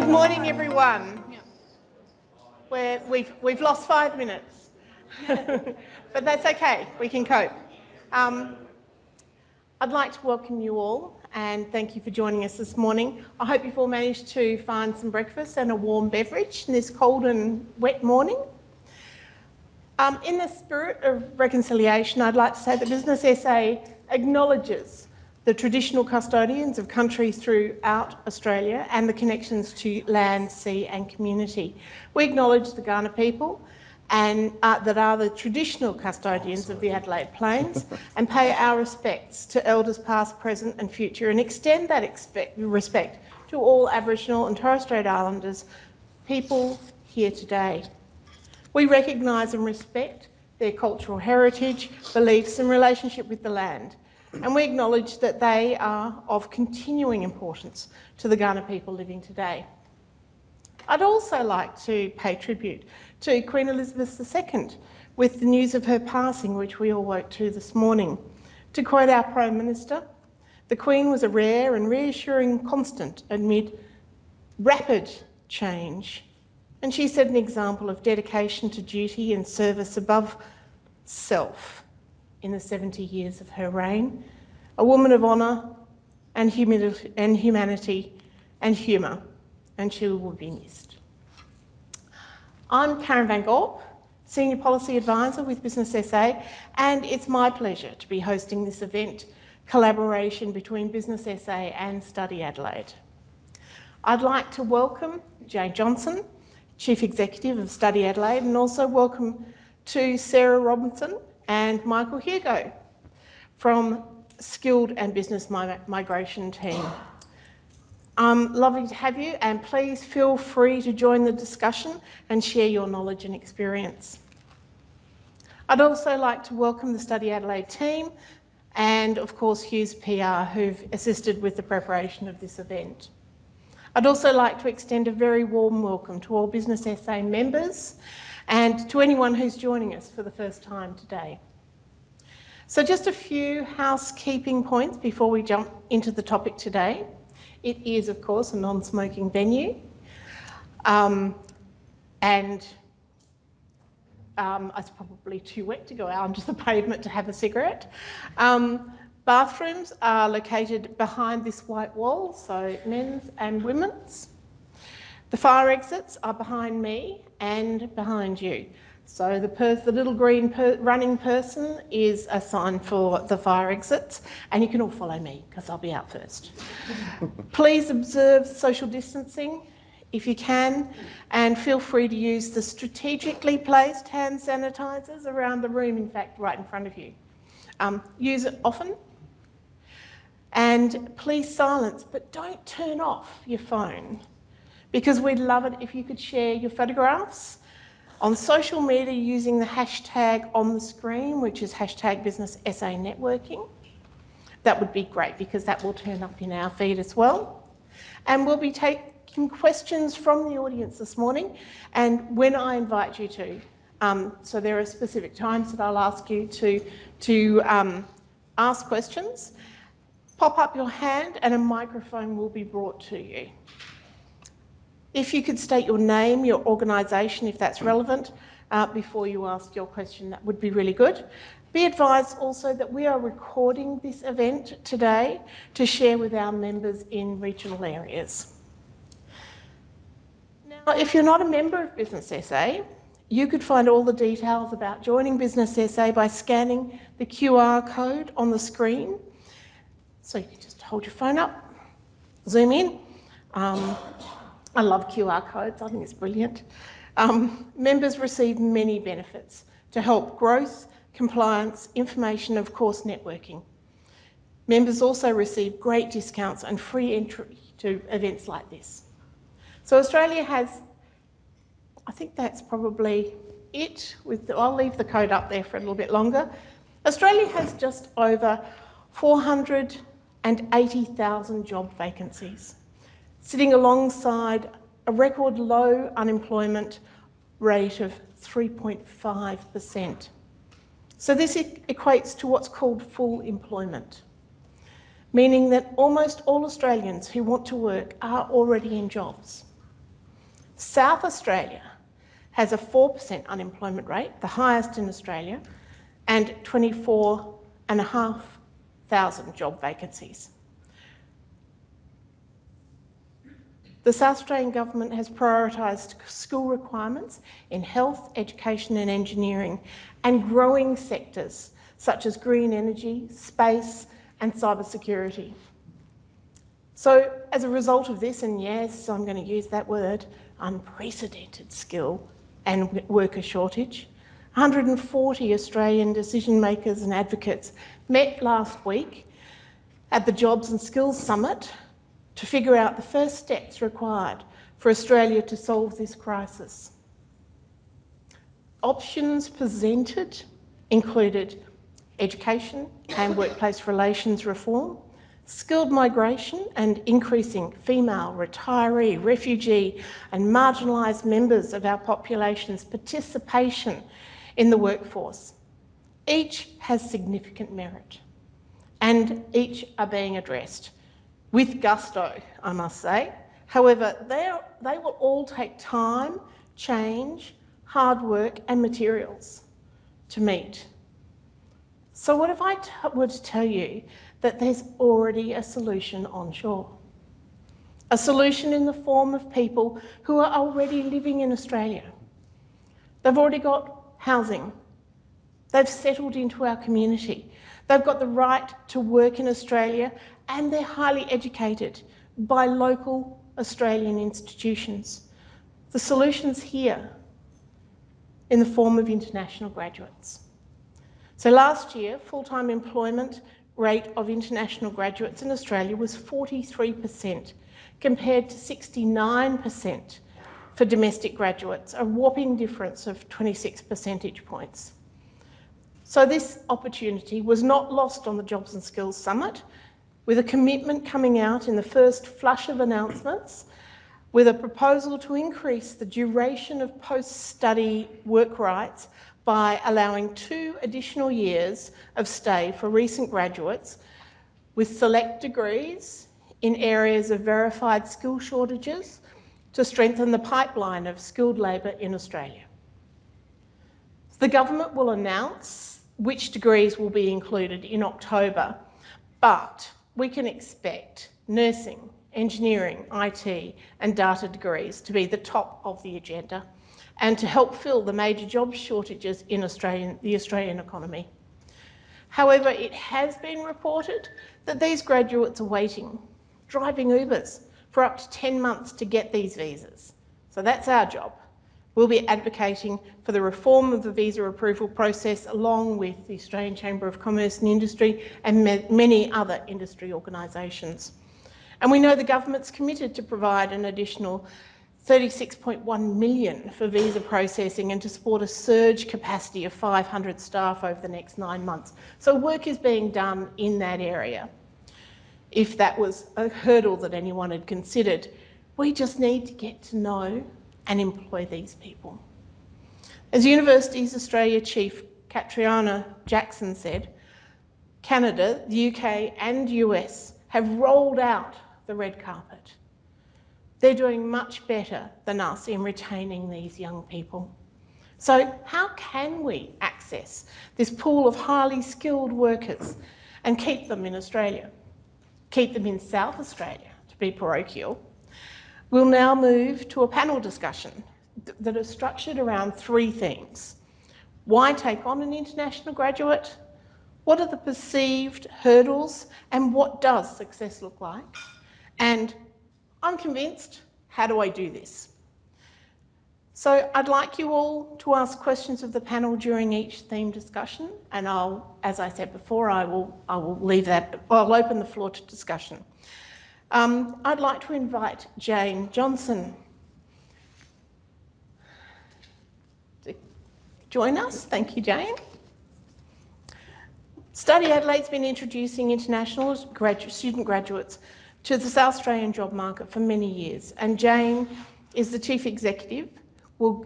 Good morning, everyone. We've lost 5 minutes, but that's okay, we can cope. I'd like to welcome you all and thank you for joining us this morning. I hope you've all managed to find some breakfast and a warm beverage in this cold and wet morning. In the spirit of reconciliation, I'd like to say that Business SA acknowledges the traditional custodians of country throughout Australia and the connections to land, sea and community. We acknowledge the Kaurna people and that are the traditional custodians of the Adelaide Plains and pay our respects to elders past, present and future, and extend that respect to all Aboriginal and Torres Strait Islanders people here today. We recognise and respect their cultural heritage, beliefs and relationship with the land, and we acknowledge that they are of continuing importance to the Kaurna people living today. I'd also like to pay tribute to Queen Elizabeth II with the news of her passing, which we all woke to this morning. To quote our Prime Minister, "The Queen was a rare and reassuring constant amid rapid change, and she set an example of dedication to duty and service above self in the 70 years of her reign, a woman of honour and humanity and humour, and she will be missed." I'm Karen Van Gorp, Senior Policy Advisor with Business SA, and it's my pleasure to be hosting this event, collaboration between Business SA and Study Adelaide. I'd like to welcome Jane Johnson, Chief Executive of Study Adelaide, and also welcome to Sarah Robinson and Michael Hugo from Skilled and Business Migration team. Lovely to have you, and please feel free to join the discussion and share your knowledge and experience. I'd also like to welcome the Study Adelaide team and of course Hughes PR, who've assisted with the preparation of this event. I'd also like to extend a very warm welcome to all Business SA members and to anyone who's joining us for the first time today. So just a few housekeeping points before we jump into the topic today. It is, of course, a non-smoking venue, it's probably too wet to go out onto the pavement to have a cigarette. Bathrooms are located behind this white wall, so men's and women's. The fire exits are behind me and behind you. So the little green running person is a sign for the fire exits, and you can all follow me because I'll be out first. Please observe social distancing if you can, and feel free to use the strategically placed hand sanitisers around the room, in fact right in front of you. Use it often, and please silence, but don't turn off your phone, because we'd love it if you could share your photographs on social media using the hashtag on the screen, which is hashtag Business SA Networking. That would be great because that will turn up in our feed as well. And we'll be taking questions from the audience this morning, and when I invite you to. So there are specific times that I'll ask you to ask questions. Pop up your hand and a microphone will be brought to you. If you could state your name, your organisation, if that's relevant, before you ask your question, that would be really good. Be advised also that we are recording this event today to share with our members in regional areas. Now, if you're not a member of Business SA, you could find all the details about joining Business SA by scanning the QR code on the screen. So you can just hold your phone up, zoom in. I love QR codes, I think it's brilliant. Members receive many benefits to help growth, compliance, information, of course, networking. Members also receive great discounts and free entry to events like this. So Australia has, I think that's probably it. I'll leave the code up there for a little bit longer. Australia has just over 480,000 job vacancies, sitting alongside a record low unemployment rate of 3.5%. So this equates to what's called full employment, meaning that almost all Australians who want to work are already in jobs. South Australia has a 4% unemployment rate, the highest in Australia, and 24,500 job vacancies. The South Australian Government has prioritised school requirements in health, education and engineering, and growing sectors such as green energy, space and cybersecurity. So as a result of this, and yes, I'm going to use that word, unprecedented skill and worker shortage, 140 Australian decision makers and advocates met last week at the Jobs and Skills Summit to figure out the first steps required for Australia to solve this crisis. Options presented included education and workplace relations reform, skilled migration and increasing female, retiree, refugee and marginalised members of our population's participation in the workforce. Each has significant merit and each are being addressed with gusto, I must say. However, they will all take time, change, hard work and materials to meet. So what if I were to tell you that there's already a solution onshore? A solution in the form of people who are already living in Australia. They've already got housing. They've settled into our community. They've got the right to work in Australia and they're highly educated by local Australian institutions. The solution's here in the form of international graduates. So last year, full-time employment rate of international graduates in Australia was 43%, compared to 69% for domestic graduates, a whopping difference of 26 percentage points. So this opportunity was not lost on the Jobs and Skills Summit, with a commitment coming out in the first flush of announcements with a proposal to increase the duration of post-study work rights by allowing 2 additional years of stay for recent graduates with select degrees in areas of verified skill shortages to strengthen the pipeline of skilled labour in Australia. The government will announce which degrees will be included in October, but we can expect nursing, engineering, IT and data degrees to be the top of the agenda and to help fill the major job shortages in the Australian economy. However, it has been reported that these graduates are waiting, driving Ubers, for up to 10 months to get these visas. So that's our job. We'll be advocating for the reform of the visa approval process along with the Australian Chamber of Commerce and Industry and many other industry organisations. And we know the government's committed to provide an additional $36.1 million for visa processing and to support a surge capacity of 500 staff over the next 9 months. So work is being done in that area. If that was a hurdle that anyone had considered, we just need to get to know and employ these people. As Universities Australia Chief Catriona Jackson said, Canada, the UK and US have rolled out the red carpet. They're doing much better than us in retaining these young people. So how can we access this pool of highly skilled workers and keep them in Australia? Keep them in South Australia, to be parochial. We'll now move to a panel discussion that is structured around 3 themes. Why take on an international graduate? What are the perceived hurdles and what does success look like? And I'm convinced, how do I do this? So I'd like you all to ask questions of the panel during each theme discussion, and as I said before, I'll open the floor to discussion. I'd like to invite Jane Johnson to join us. Thank you, Jane. Study Adelaide's been introducing international student graduates to the South Australian job market for many years, and Jane is the Chief Executive, will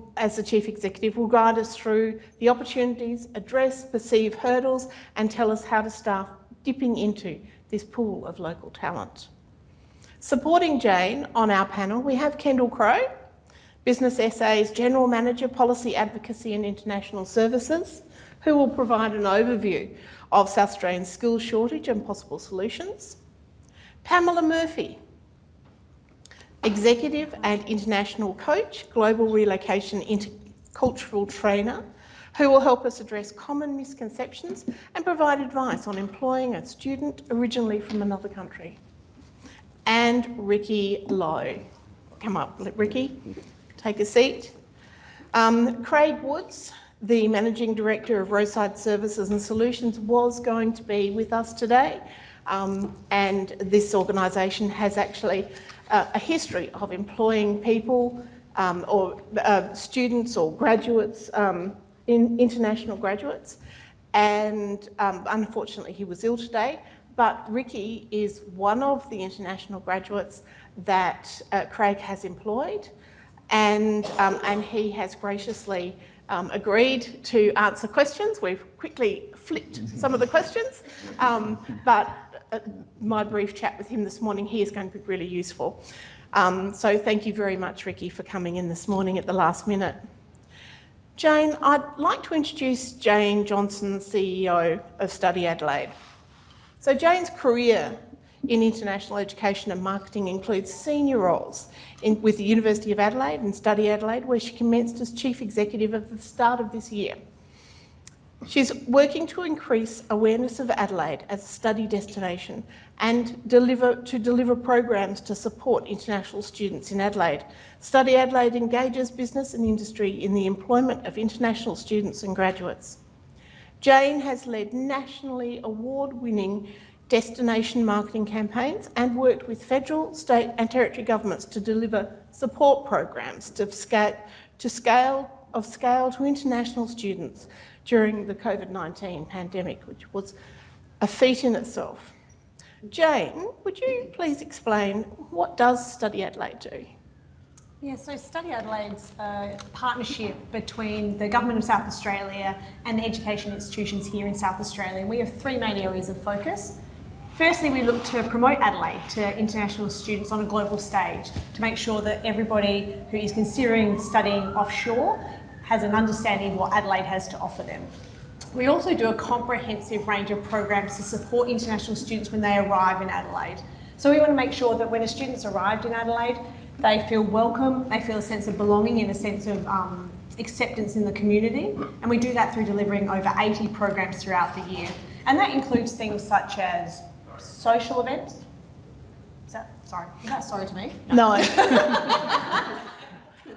guide us through the opportunities, address perceived hurdles, and tell us how to start dipping into this pool of local talent. Supporting Jane on our panel, we have Kendall Crowe, Business SA's General Manager, Policy Advocacy and International Services, who will provide an overview of South Australian skills shortage and possible solutions. Pamela Murphy, Executive and International Coach, Global Relocation Intercultural Trainer, who will help us address common misconceptions and provide advice on employing a student originally from another country. And Ricky Lowe. Come up, Ricky, take a seat. Craig Woods, the Managing Director of Roadside Services and Solutions, was going to be with us today, and this organisation has actually a history of employing people or students or graduates, international graduates, and unfortunately he was ill today, but Ricky is one of the international graduates that Craig has employed, and he has graciously agreed to answer questions. We've quickly flipped some of the questions, but my brief chat with him this morning, he is going to be really useful. So thank you very much, Ricky, for coming in this morning at the last minute. Jane, I'd like to introduce Jane Johnson, CEO of Study Adelaide. So Jane's career in international education and marketing includes senior roles with the University of Adelaide and Study Adelaide, where she commenced as Chief Executive at the start of this year. She's working to increase awareness of Adelaide as a study destination and deliver programs to support international students in Adelaide. Study Adelaide engages business and industry in the employment of international students and graduates. Jane has led nationally award-winning destination marketing campaigns and worked with federal, state and territory governments to deliver support programs to scale to international students during the COVID-19 pandemic, which was a feat in itself. Jane, would you please explain what does Study Adelaide do? Yeah, so Study Adelaide's a partnership between the Government of South Australia and the education institutions here in South Australia. We have three main areas of focus. Firstly, we look to promote Adelaide to international students on a global stage to make sure that everybody who is considering studying offshore has an understanding of what Adelaide has to offer them. We also do a comprehensive range of programs to support international students when they arrive in Adelaide. So we want to make sure that when a student's arrived in Adelaide, they feel welcome, they feel a sense of belonging and a sense of acceptance in the community. And we do that through delivering over 80 programs throughout the year. And that includes things such as social events. Is that sorry to me? No.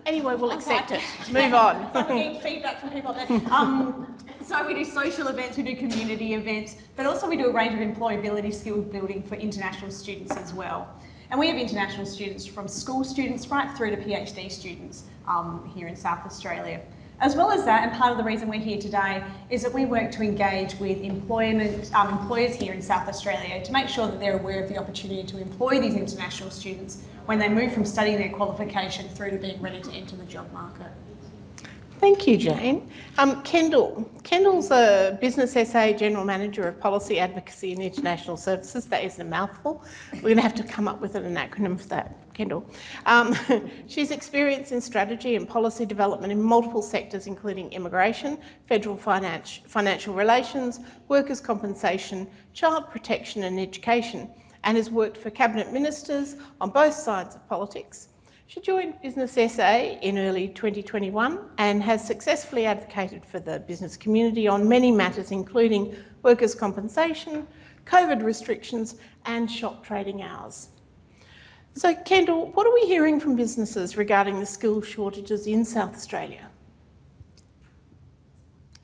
Anyway, we'll accept it. Move on. So we're getting feedback from people there. So we do social events, we do community events, but also we do a range of employability skills building for international students as well. And we have international students from school students right through to PhD students here in South Australia. As well as that, and part of the reason we're here today is that we work to engage with employers here in South Australia to make sure that they're aware of the opportunity to employ these international students when they move from studying their qualification through to being ready to enter the job market. Thank you, Jane. Kendall. Kendall's a Business SA General Manager of Policy Advocacy and International Services. That is a mouthful. We're going to have to come up with an acronym for that, Kendall. She's experienced in strategy and policy development in multiple sectors, including immigration, federal financial relations, workers' compensation, child protection and education, and has worked for Cabinet Ministers on both sides of politics. She joined Business SA in early 2021 and has successfully advocated for the business community on many matters, including workers' compensation, COVID restrictions and shop trading hours. So, Kendall, what are we hearing from businesses regarding the skill shortages in South Australia?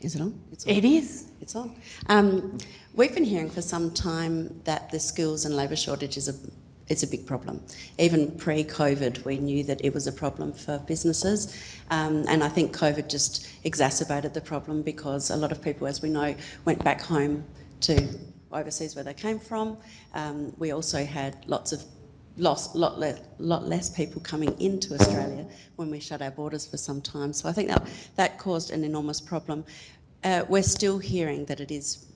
Is it on? It's on. It is. It's on. We've been hearing for some time that the skills and labour shortage is a big problem. Even pre-COVID, we knew that it was a problem for businesses. And I think COVID just exacerbated the problem because a lot of people, as we know, went back home to overseas where they came from. We also had lot less people coming into Australia when we shut our borders for some time. So I think that caused an enormous problem. We're still hearing that it is,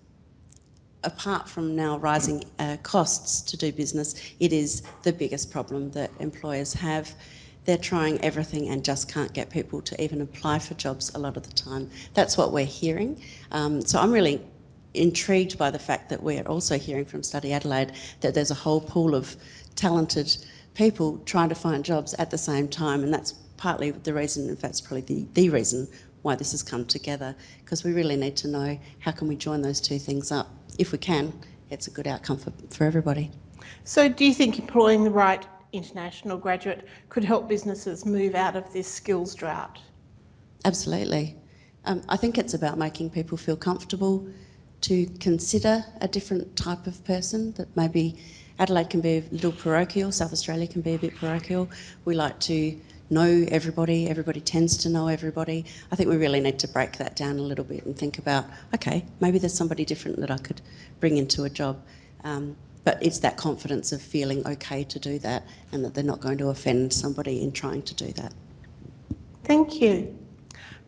apart from now rising costs to do business, it is the biggest problem that employers have. they're trying everything and just can't get people to even apply for jobs a lot of the time. That's what we're hearing. So I'm really intrigued by the fact that we're also hearing from Study Adelaide that there's a whole pool of talented people trying to find jobs at the same time, and that's partly the reason, in fact it's probably the reason why this has come together, because we really need to know how can we join those two things up. If we can, it's a good outcome for everybody. So do you think employing the right international graduate could help businesses move out of this skills drought? Absolutely. I think it's about making people feel comfortable to consider a different type of person, that maybe Adelaide can be a little parochial, South Australia can be a bit parochial. We like to know everybody, everybody tends to know everybody. I think we really need to break that down a little bit and think about, okay, maybe there's somebody different that I could bring into a job. But it's that confidence of feeling okay to do that, and that they're not going to offend somebody in trying to do that. Thank you.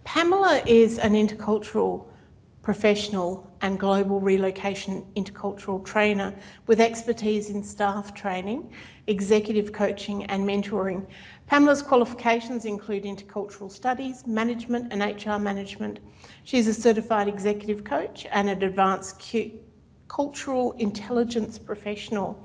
Pamela is an intercultural professional and global relocation intercultural trainer with expertise in staff training, executive coaching and mentoring. Pamela's qualifications include intercultural studies, management and HR management. She's a certified executive coach and an advanced cultural intelligence professional.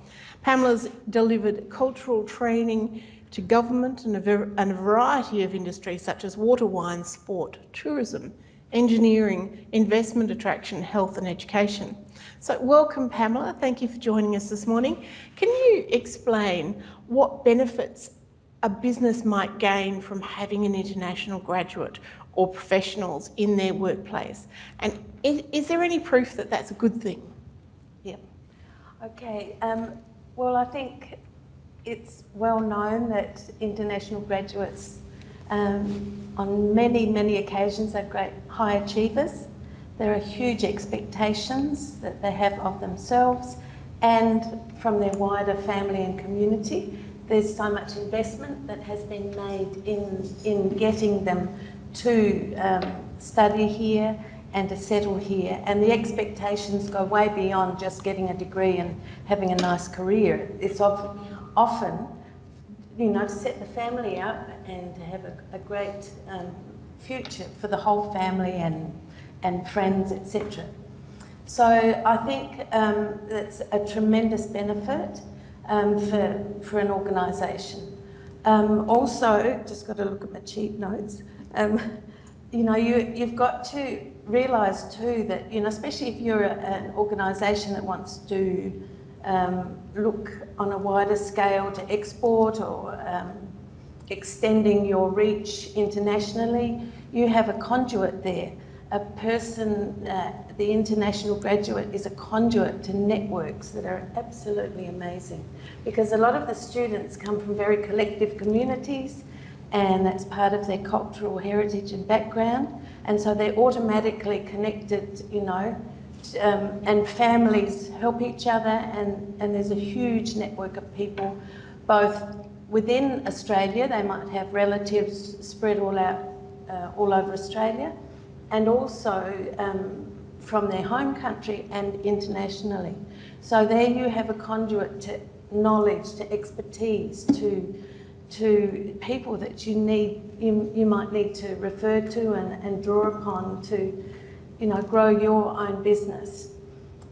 Pamela's delivered cultural training to government and a variety of industries such as water, wine, sport, tourism, engineering, investment attraction, health and education. So welcome Pamela, thank you for joining us this morning. Can you explain what benefits a business might gain from having an international graduate or professionals in their workplace? And is there any proof that that's a good thing? Yeah. Okay. Well, I think it's well known that international graduates, on many occasions, are great high achievers. There are huge expectations that they have of themselves and from their wider family and community. There's so much investment that has been made in getting them to study here and to settle here, and the expectations go way beyond just getting a degree and having a nice career. It's often, you know, to set the family up and to have a great future for the whole family and friends, etc. So I think that's a tremendous benefit for an organisation. Also, just got to look at my cheat notes. You know, you've got to realise too that, you know, especially if you're an organisation that wants to look on a wider scale to export or extending your reach internationally, you have a conduit there. A person, the international graduate, is a conduit to networks that are absolutely amazing, because a lot of the students come from very collective communities, and that's part of their cultural heritage and background, and so they're automatically connected, you know, and families help each other, and there's a huge network of people, both within Australia, they might have relatives spread all over Australia, and also from their home country and internationally. So there you have a conduit to knowledge, to expertise, to people that you might need to refer to and draw upon to, you know, grow your own business.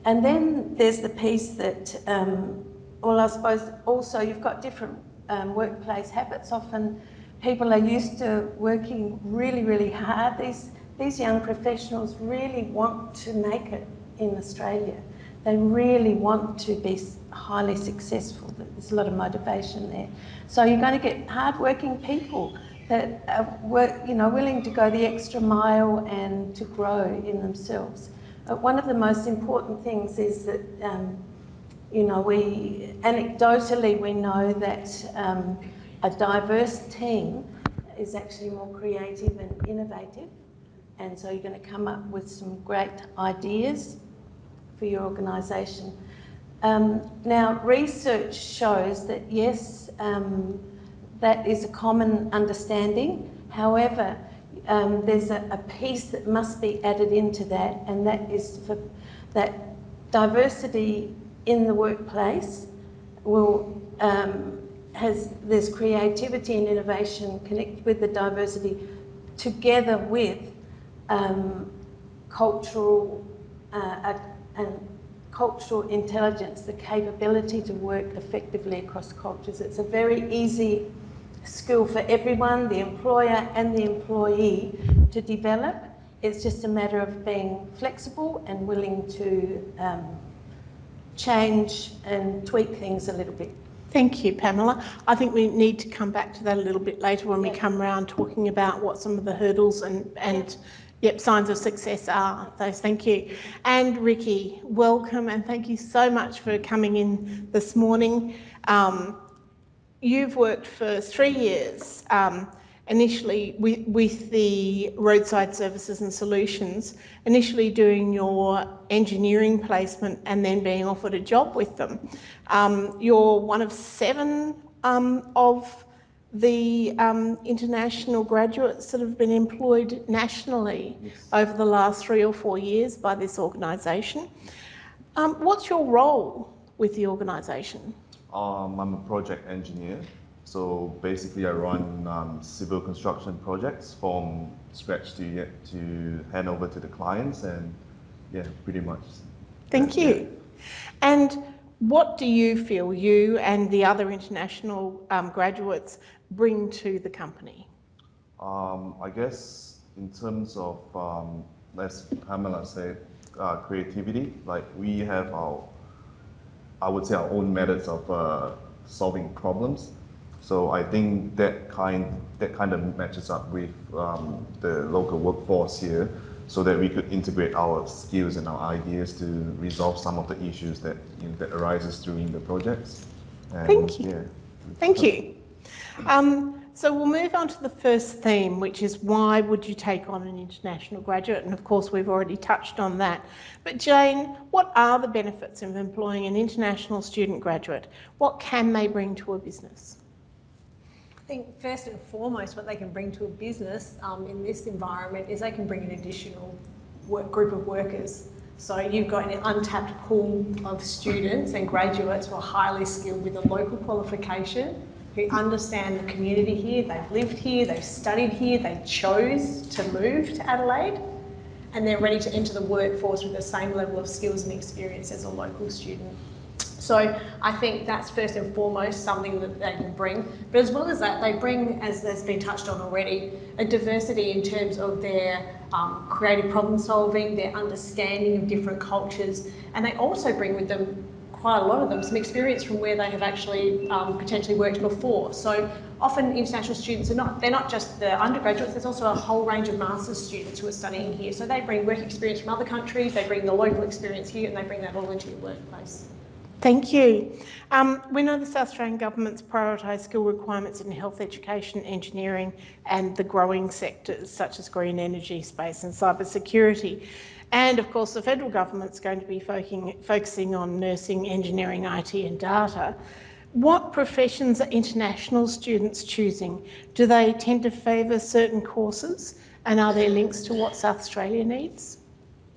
And then there's the piece that, well, I suppose also you've got different workplace habits. Often people are used to working really hard. These young professionals really want to make it in Australia. They really want to be highly successful. There's a lot of motivation there. So you're going to get hard-working people that are willing to go the extra mile and to grow in themselves. One of the most important things is that, you know, anecdotally we know that a diverse team is actually more creative and innovative, and so you're going to come up with some great ideas for your organisation. Now, research shows that yes, that is a common understanding. However, there's a piece that must be added into that, and that is for that diversity in the workplace will there's creativity and innovation connected with the diversity, together with cultural and cultural intelligence, the capability to work effectively across cultures. It's a very easy skill for everyone, the employer and the employee, to develop. It's just a matter of being flexible and willing to change and tweak things a little bit. Thank you, Pamela. I think we need to come back to that a little bit later when we come around talking about what some of the hurdles and signs of success are. So thank you. And Ricky, welcome and thank you so much for coming in this morning. You've worked for 3 years, initially with the Roadside Services and Solutions, initially doing your engineering placement and then being offered a job with them. You're one of 7 of the international graduates that have been employed nationally over the last 3 or 4 years by this organisation. What's your role with the organisation? I'm a project engineer, so basically I run civil construction projects from scratch to hand over to the clients, and yeah, pretty much. Thank you. And what do you feel you and the other international graduates bring to the company? I guess in terms of, as Pamela said, creativity, like we have I would say our own methods of solving problems. So I think that kind of matches up with the local workforce here, so that we could integrate our skills and our ideas to resolve some of the issues that that arises during the projects. And Thank you. Yeah. Thank you. So we'll move on to the first theme, which is why would you take on an international graduate? And of course, we've already touched on that. But Jane, what are the benefits of employing an international student graduate? What can they bring to a business? I think first and foremost, what they can bring to a business in this environment is they can bring an additional group of workers. So you've got an untapped pool of students and graduates who are highly skilled with a local qualification, who understand the community here, they've lived here, they've studied here, they chose to move to Adelaide, and they're ready to enter the workforce with the same level of skills and experience as a local student. So I think that's first and foremost something that they can bring. But as well as that, they bring, as has been touched on already, a diversity in terms of their creative problem solving, their understanding of different cultures, and they also bring with them, quite a lot of them, some experience from where they have actually potentially worked before. So often international students they're not just the undergraduates, there's also a whole range of master's students who are studying here. So they bring work experience from other countries, they bring the local experience here, and they bring that all into your workplace. Thank you. We know the South Australian Government's prioritised skill requirements in health, education, engineering and the growing sectors such as green energy, space and cyber security. And of course the federal government's going to be focusing on nursing, engineering, IT and data. What professions are international students choosing? Do they tend to favour certain courses, and are there links to what South Australia needs?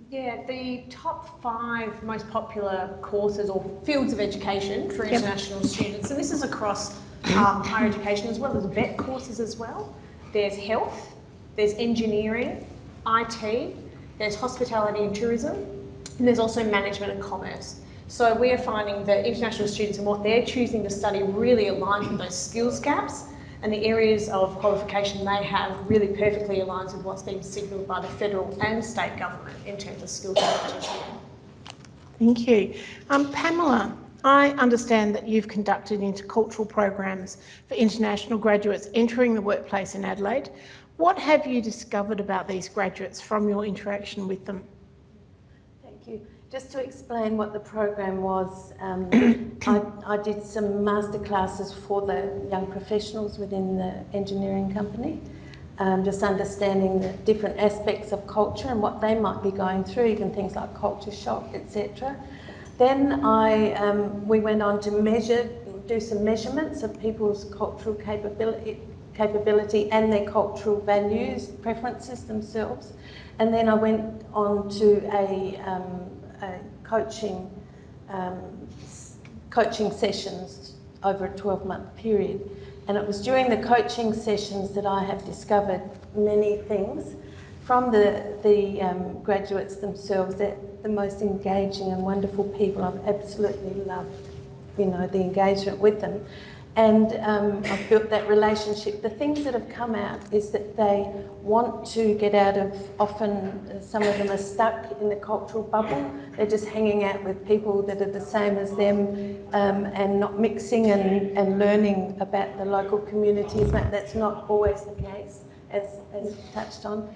Yeah, the top 5 most popular courses or fields of education for international students, and this is across higher education as well as vet courses as well. There's health, there's engineering, IT, there's hospitality and tourism, and there's also management and commerce. So we are finding that international students and what they're choosing to study really aligns with those skills gaps, and the areas of qualification they have really perfectly aligns with what's being signalled by the federal and state government in terms of skills competition. Thank you. Pamela, I understand that you've conducted intercultural programs for international graduates entering the workplace in Adelaide. What have you discovered about these graduates from your interaction with them? Thank you. Just to explain what the program was, I did some masterclasses for the young professionals within the engineering company, just understanding the different aspects of culture and what they might be going through, even things like culture shock, etc. Then we went on to do some measurements of people's cultural capability and their cultural values, preferences themselves. And then I went on to a coaching sessions over a 12-month period. And it was during the coaching sessions that I have discovered many things from the graduates themselves, that the most engaging and wonderful people. I've absolutely loved, you know, the engagement with them. And I've built that relationship. The things that have come out is that they want to get out of, often some of them are stuck in the cultural bubble. They're just hanging out with people that are the same as them and not mixing and learning about the local communities. That's not always the case, as touched on.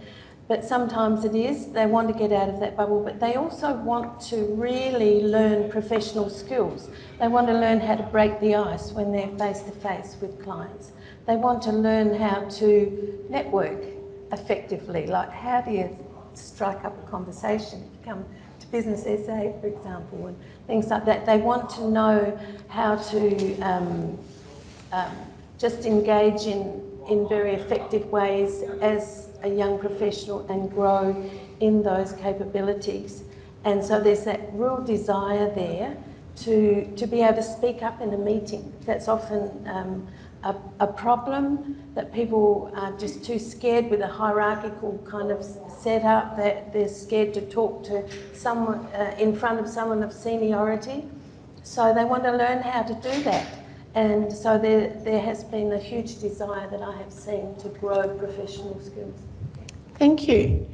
But sometimes it is. They want to get out of that bubble, but they also want to really learn professional skills. They want to learn how to break the ice when they're face to face with clients. They want to learn how to network effectively, like how do you strike up a conversation if you come to Business SA, for example, and things like that. They want to know how to just engage in very effective ways as a young professional and grow in those capabilities. And so there's that real desire there to be able to speak up in a meeting. That's often a problem, that people are just too scared with a hierarchical kind of setup, that they're scared to talk to someone in front of someone of seniority. So they want to learn how to do that. And so there has been a huge desire that I have seen to grow professional skills. Thank you.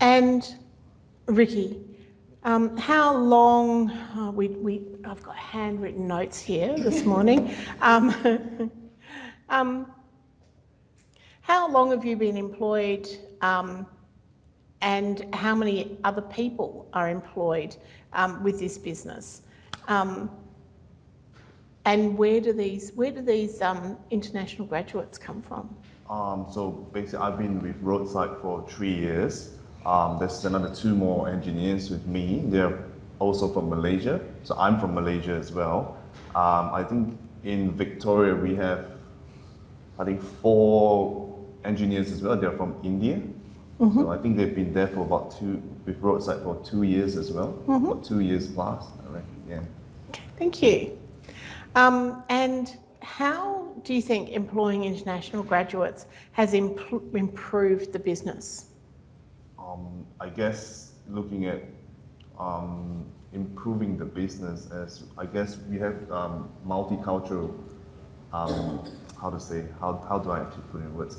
And Ricky, how long, I've got handwritten notes here this morning. How long have you been employed and how many other people are employed with this business? And where do these international graduates come from? So basically, I've been with Roadside for 3 years. There's another 2 more engineers with me. They're also from Malaysia. So I'm from Malaysia as well. I think in Victoria we have, 4 engineers as well. They're from India. Mm-hmm. So I think they've been there for about with Roadside for 2 years as well. Mm-hmm. About 2 years plus, I reckon, yeah. Okay, thank you. And how do you think employing international graduates has improved the business? I guess looking at improving the business, as I guess we have multicultural, how do I actually put it in words?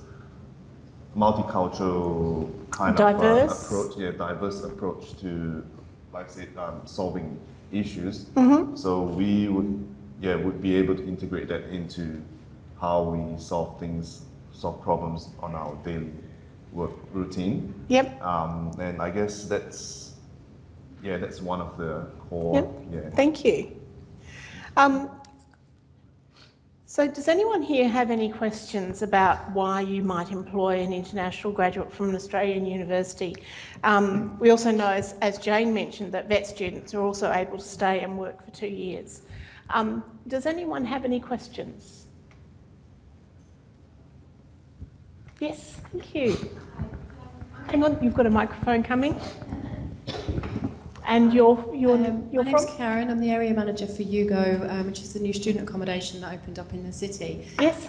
Multicultural kind of approach, diverse approach to, like I said, solving issues. Mm-hmm. So we would be able to integrate that into how we solve problems on our daily work routine. Yep. And I guess that's one of the core. Yep. Yeah. Thank you. So does anyone here have any questions about why you might employ an international graduate from an Australian university? We also know, as Jane mentioned, that vet students are also able to stay and work for 2 years. Does anyone have any questions? Yes, thank you. Hang on, you've got a microphone coming. And you're my name's Karen. I'm the area manager for Yugo, which is the new student accommodation that opened up in the city. Yes.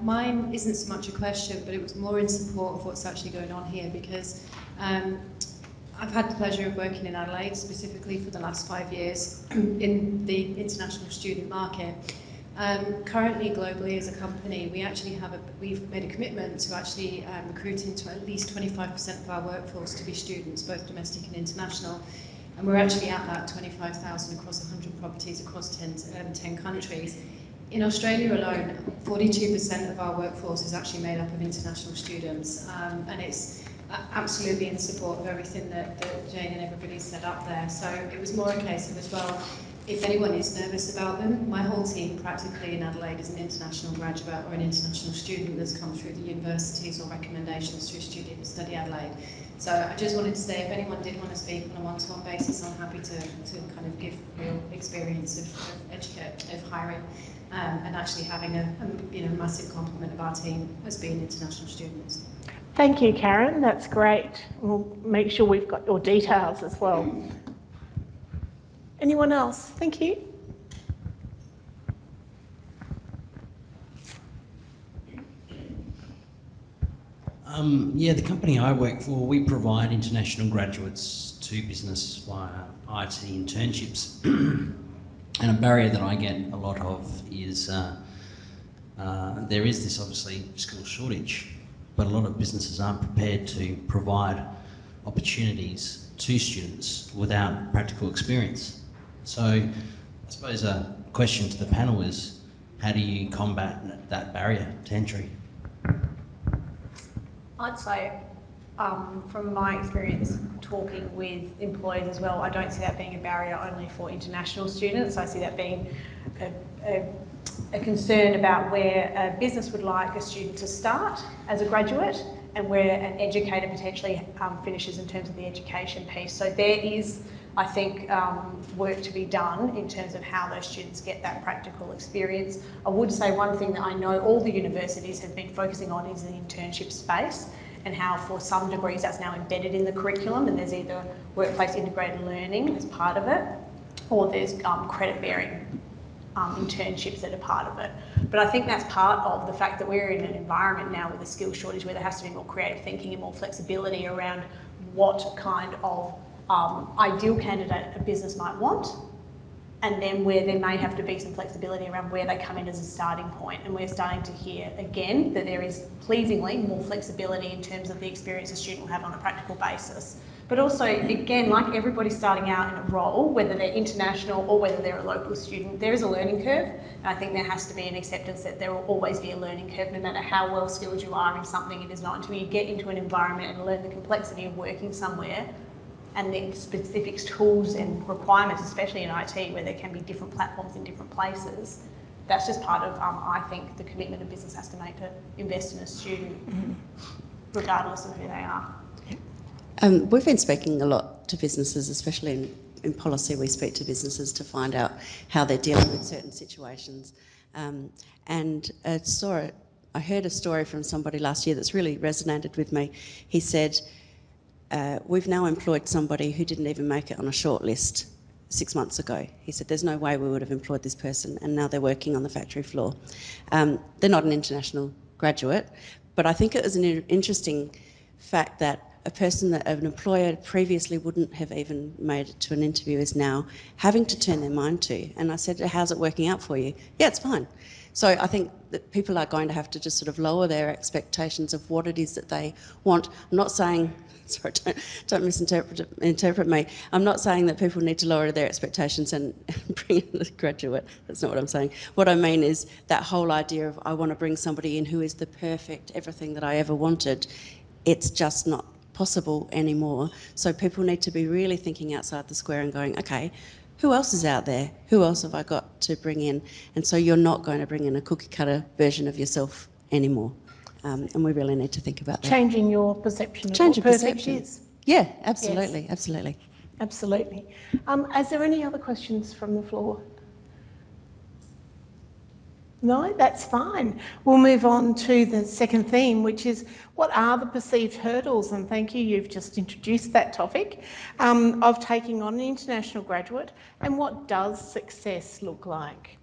Mine isn't so much a question, but it was more in support of what's actually going on here, because I've had the pleasure of working in Adelaide, specifically for the last 5 years, in the international student market. Currently, globally, as a company, we've made a commitment to actually recruit into at least 25% of our workforce to be students, both domestic and international. And we're actually at that 25,000 across 100 properties across 10 countries. In Australia alone, 42% of our workforce is actually made up of international students, and it's absolutely in support of everything that Jane and everybody set up there. So it was more a case of, as well, if anyone is nervous about them, my whole team practically in Adelaide is an international graduate or an international student that's come through the universities or recommendations through Study Adelaide. So I just wanted to say, if anyone did want to speak on a one-to-one basis, I'm happy to kind of give real experience of hiring and actually having a massive complement of our team as being international students. Thank you, Karen. That's great. We'll make sure we've got your details as well. Anyone else? Thank you. Yeah, the company I work for, we provide international graduates to business via IT internships. And a barrier that I get a lot of is there is this obviously skill shortage, but a lot of businesses aren't prepared to provide opportunities to students without practical experience. So I suppose a question to the panel is, how do you combat that barrier to entry? I'd say, from my experience talking with employers as well, I don't see that being a barrier only for international students. I see that being a concern about where a business would like a student to start as a graduate and where an educator potentially finishes in terms of the education piece. So there is, I think, work to be done in terms of how those students get that practical experience. I would say one thing that I know all the universities have been focusing on is the internship space, and how for some degrees that's now embedded in the curriculum, and there's either workplace integrated learning as part of it, or there's credit-bearing internships that are part of it. But I think that's part of the fact that we're in an environment now with a skills shortage where there has to be more creative thinking and more flexibility around what kind of ideal candidate a business might want, and then where there may have to be some flexibility around where they come in as a starting point. And we're starting to hear again that there is pleasingly more flexibility in terms of the experience a student will have on a practical basis. But also, again, like everybody starting out in a role, whether they're international or whether they're a local student, there is a learning curve. And I think there has to be an acceptance that there will always be a learning curve, no matter how well skilled you are in something. It is not until you get into an environment and learn the complexity of working somewhere and the specific tools and requirements, especially in IT, where there can be different platforms in different places. That's just part of, I think, the commitment a business has to make to invest in a student, regardless of who they are. We've been speaking a lot to businesses, especially in policy. We speak to businesses to find out how they're dealing with certain situations. And I heard a story from somebody last year that's really resonated with me. He said, we've now employed somebody who didn't even make it on a short list 6 months ago. He said, there's no way we would have employed this person, and now they're working on the factory floor. They're not an international graduate, but I think it was an interesting fact that a person that an employer previously wouldn't have even made it to an interview is now having to turn their mind to. And I said, how's it working out for you? Yeah, it's fine. So I think that people are going to have to just sort of lower their expectations of what it is that they want. I'm not saying, sorry, don't misinterpret me. I'm not saying that people need to lower their expectations and bring in a graduate. That's not what I'm saying. What I mean is that whole idea of I want to bring somebody in who is the perfect everything that I ever wanted. It's just not possible anymore. So people need to be really thinking outside the square and going, okay, who else is out there? Who else have I got to bring in? And so you're not going to bring in a cookie cutter version of yourself anymore. And we really need to think about that. Changing your perception of Change what your perfect perception. is. Yeah, absolutely, Yes. absolutely. Absolutely. Is there any other questions from the floor? No, that's fine. We'll move on to the second theme, which is what are the perceived hurdles? And thank you, you've just introduced that topic, of taking on an international graduate, and what does success look like?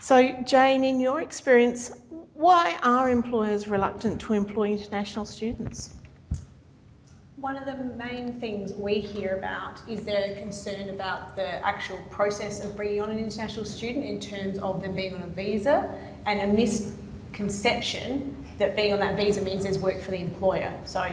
So Jane, in your experience, why are employers reluctant to employ international students? One of the main things we hear about is their concern about the actual process of bringing on an international student in terms of them being on a visa, and a misconception that being on that visa means there's work for the employer. So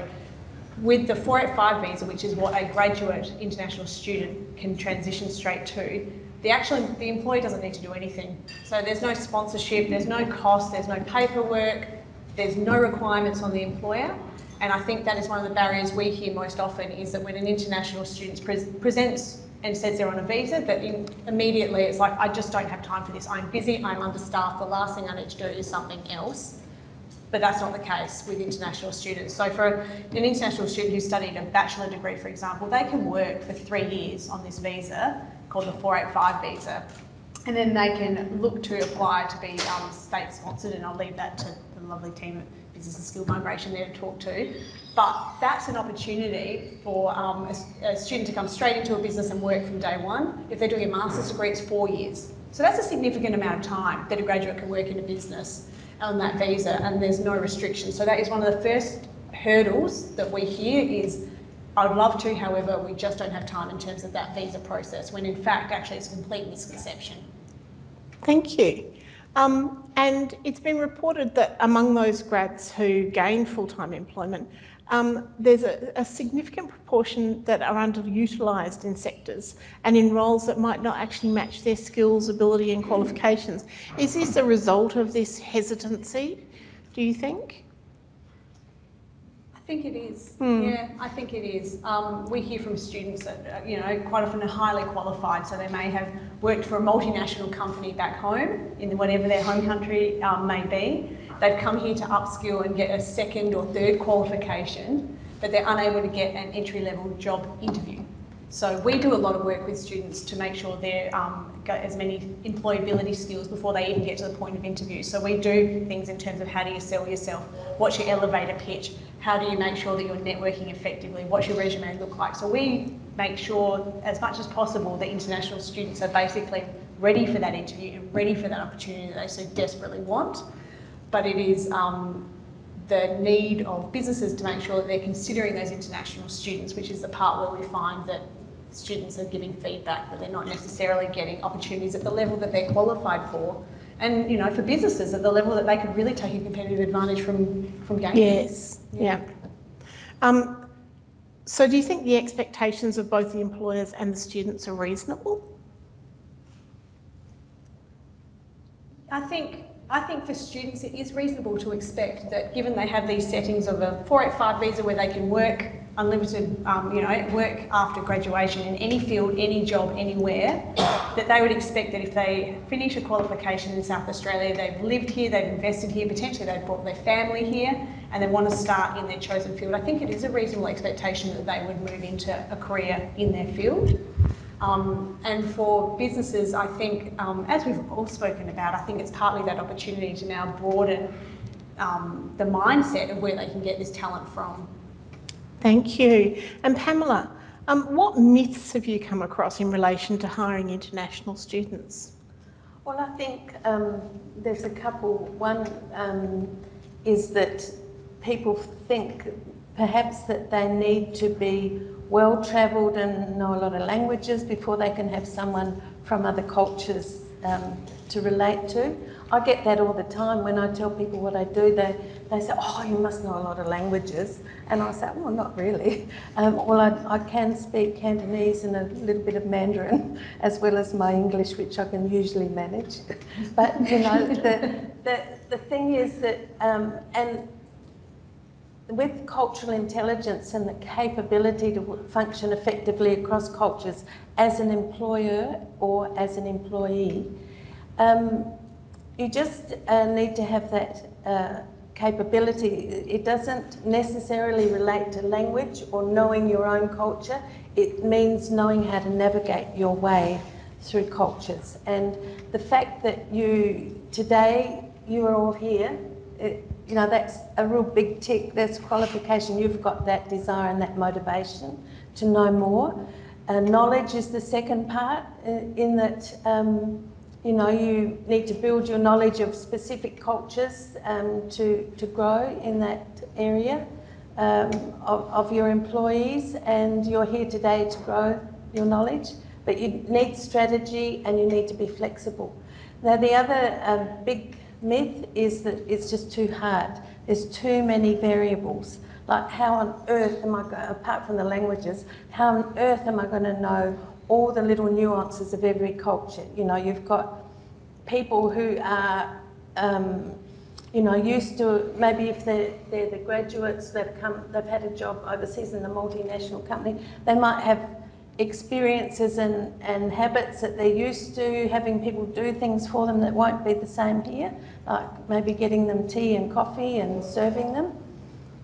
with the 485 visa, which is what a graduate international student can transition straight to, the employer doesn't need to do anything. So there's no sponsorship, there's no cost, there's no paperwork, there's no requirements on the employer. And I think that is one of the barriers we hear most often, is that when an international student presents and says they're on a visa, that immediately it's like, I just don't have time for this. I'm busy, I'm understaffed, the last thing I need to do is something else. But that's not the case with international students. So for an international student who studied a bachelor degree, for example, they can work for 3 years on this visa called the 485 visa. And then they can look to apply to be state sponsored, and I'll leave that to the lovely team at Business and Skill Migration there to talk to. But that's an opportunity for a student to come straight into a business and work from day one. If they're doing a master's degree, it's 4 years. So that's a significant amount of time that a graduate can work in a business on that visa, and there's no restriction. So that is one of the first hurdles that we hear is, I'd love to, however, we just don't have time in terms of that visa process, when in fact, actually it's a complete misconception. Thank you. And it's been reported that among those grads who gain full-time employment, there's a significant proportion that are underutilised in sectors and in roles that might not actually match their skills, ability and qualifications. Is this a result of this hesitancy, do you think? I think it is. Yeah, I think it is. We hear from students that, you know, quite often are highly qualified, so they may have worked for a multinational company back home, in whatever their home country may be. They've come here to upskill and get a second or third qualification, but they're unable to get an entry-level job interview. So we do a lot of work with students to make sure they've got as many employability skills before they even get to the point of interview. So we do things in terms of how do you sell yourself, what's your elevator pitch, how do you make sure that you're networking effectively, what's your resume look like. So we make sure as much as possible that international students are basically ready for that interview and ready for that opportunity that they so desperately want. But it is the need of businesses to make sure that they're considering those international students, which is the part where we find that students are giving feedback that they're not necessarily getting opportunities at the level that they're qualified for. And, you know, for businesses at the level that they could really take a competitive advantage from gaining. Yes, yeah. So do you think the expectations of both the employers and the students are reasonable? I think for students it is reasonable to expect that, given they have these settings of a 485 visa where they can work unlimited, you know, work after graduation in any field, any job, anywhere, that they would expect that if they finish a qualification in South Australia, they've lived here, they've invested here, potentially they've brought their family here, and they want to start in their chosen field. I think it is a reasonable expectation that they would move into a career in their field. And for businesses, I think, as we've all spoken about, I think it's partly that opportunity to now broaden the mindset of where they can get this talent from. Thank you. And Pamela, what myths have you come across in relation to hiring international students? Well, I think there's a couple. One is that people think perhaps that they need to be well-travelled and know a lot of languages before they can have someone from other cultures to relate to. I get that all the time when I tell people what I do. They say, oh, you must know a lot of languages. And I say, well, not really. Well, I can speak Cantonese and a little bit of Mandarin, as well as my English, which I can usually manage. But, you know, the thing is that, and with cultural intelligence and the capability to function effectively across cultures as an employer or as an employee, you just need to have that capability. It doesn't necessarily relate to language or knowing your own culture. It means knowing how to navigate your way through cultures. And the fact that today you are all here, you know, that's a real big tick. That's qualification. You've got that desire and that motivation to know more. Knowledge is the second part, in that you know, you need to build your knowledge of specific cultures to grow in that area of your employees, and you're here today to grow your knowledge, but you need strategy and you need to be flexible. Now, the other big myth is that it's just too hard. There's too many variables. Like, how on earth am I going, apart from the languages, how on earth am I going to know all the little nuances of every culture? You know, you've got people who are, you know, used to, maybe if they're the graduates, they've had a job overseas in a multinational company, they might have experiences and habits that they're used to, having people do things for them that won't be the same here, like maybe getting them tea and coffee and serving them.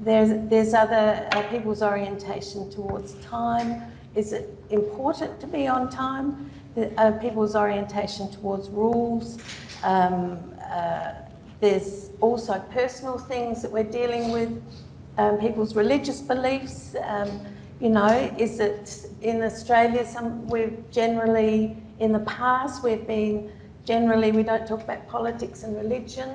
There's other people's orientation towards time. Is it important to be on time? People's orientation towards rules. There's also personal things that we're dealing with, people's religious beliefs. You know, is it in Australia, we've generally, in the past, we don't talk about politics and religion.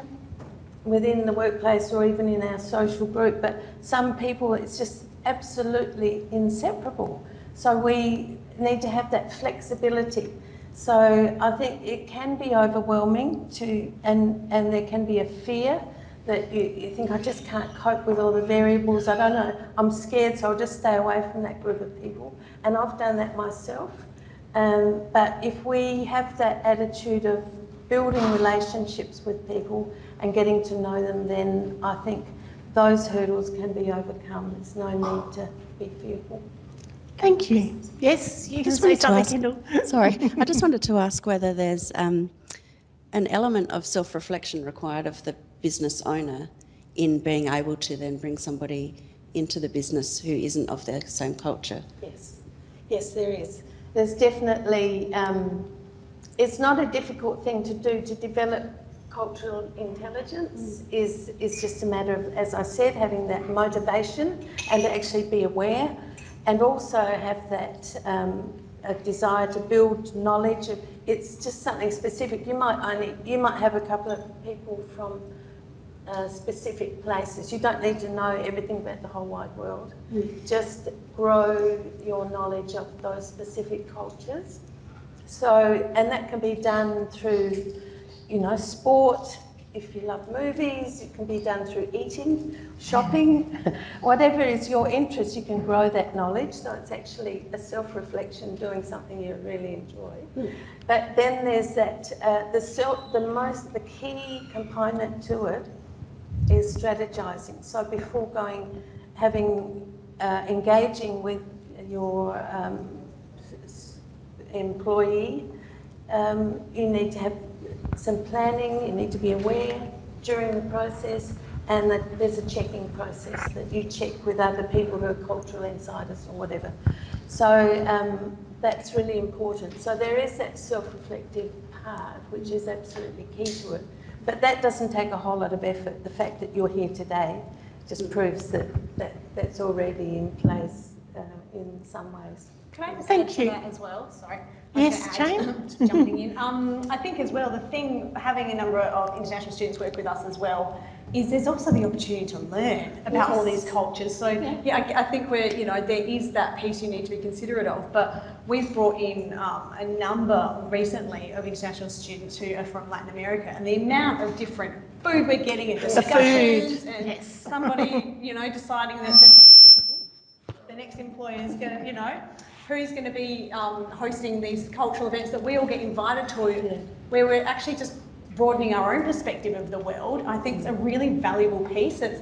within the workplace or even in our social group, but some people it's just absolutely inseparable. So we need to have that flexibility. So I think it can be overwhelming and there can be a fear that you think, I just can't cope with all the variables, I don't know, I'm scared, so I'll just stay away from that group of people. And I've done that myself. But if we have that attitude of building relationships with people and getting to know them, then I think those hurdles can be overcome. There's no need to be fearful. Thank you. Yes, you can Just say wanted to something, ask- Kendall. Sorry, I just wanted to ask whether there's an element of self-reflection required of the business owner in being able to then bring somebody into the business who isn't of their same culture. Yes, there is. There's definitely, it's not a difficult thing to do. To develop cultural intelligence is just a matter of, as I said, having that motivation and to actually be aware, and also have that a desire to build knowledge. It's just something specific. You might have a couple of people from specific places. You don't need to know everything about the whole wide world. Just grow your knowledge of those specific cultures. So, and that can be done through, sport. If you love movies, it can be done through eating, shopping, whatever is your interest, you can grow that knowledge. So it's actually a self-reflection, doing something you really enjoy. But then there's that, the key component to it is strategizing. So before engaging with your employee, you need to have some planning, you need to be aware during the process, and that there's a checking process that you check with other people who are cultural insiders or whatever. So that's really important. So there is that self-reflective part, which is absolutely key to it. But that doesn't take a whole lot of effort. The fact that you're here today just proves that that's already in place in some ways. Can I just Thank add to you. that as well? Sorry. Yes, Jane? Jumping in. I think as well, the thing, having a number of international students work with us as well, is there's also the opportunity to learn about all these cultures. So I think there is that piece you need to be considerate of, but we've brought in a number recently of international students who are from Latin America, and the amount of different food we're getting in discussions, and somebody, deciding that the next employer is going to, who's going to be hosting these cultural events that we all get invited to, where we're actually just broadening our own perspective of the world. I think it's a really valuable piece. It's,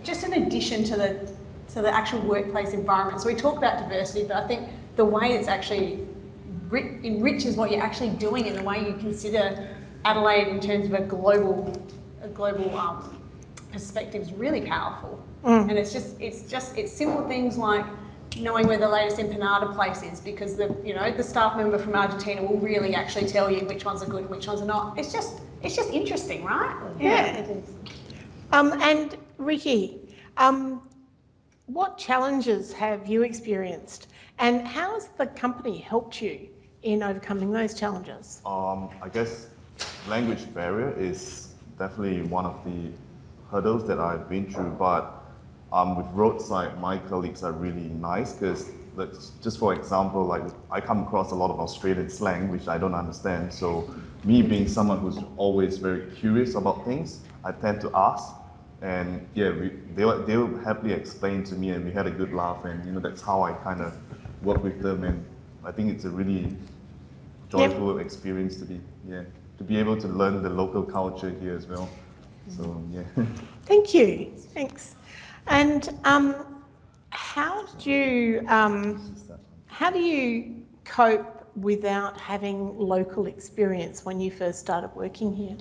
just in addition to the actual workplace environment. So we talk about diversity, but I think the way it's actually enriches what you're actually doing and the way you consider Adelaide in terms of a global perspective is really powerful. And it's simple things like knowing where the latest empanada place is, because the staff member from Argentina will really actually tell you which ones are good and which ones are not. It's just interesting, right? Yeah. It is. And Ricky, what challenges have you experienced, and how has the company helped you in overcoming those challenges? I guess language barrier is definitely one of the hurdles that I've been through, but with Roadside, my colleagues are really nice, because just for example, like I come across a lot of Australian slang which I don't understand. So me being someone who's always very curious about things, I tend to ask, and they'll happily explain to me, and we had a good laugh, and that's how I kind of work with them, and I think it's a really joyful experience to be able to learn the local culture here as well. So Thank you. Thanks. And how do you cope without having local experience when you first started working here?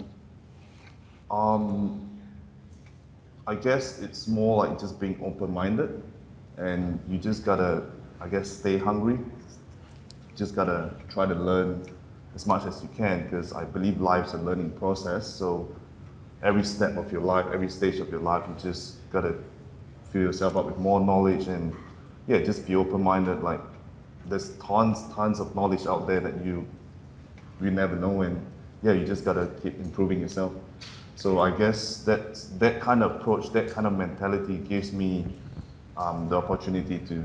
I guess it's more like just being open-minded, and you just gotta, I guess, stay hungry. Just gotta try to learn as much as you can, because I believe life's a learning process. So every step of your life, every stage of your life, you just gotta fill yourself up with more knowledge, and just be open-minded. Like there's tons of knowledge out there that you never know, and you just gotta keep improving yourself. So I guess that kind of approach, that kind of mentality gives me the opportunity to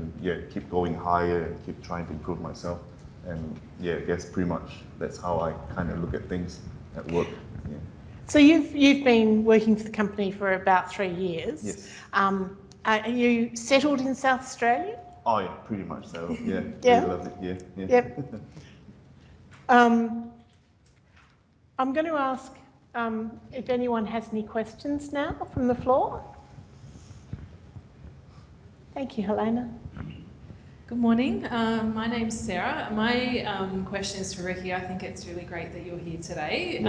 keep going higher and keep trying to improve myself. And I guess pretty much that's how I kind of look at things at work. Yeah. So you've been working for the company for about 3 years. Yes. Are you settled in South Australia? Oh yeah, pretty much so. Yeah. Yeah. Really love it. Yeah. Yep. I'm going to ask if anyone has any questions now from the floor. Thank you, Helena. Good morning. My name's Sarah. My question is for Ricky. I think it's really great that you're here today.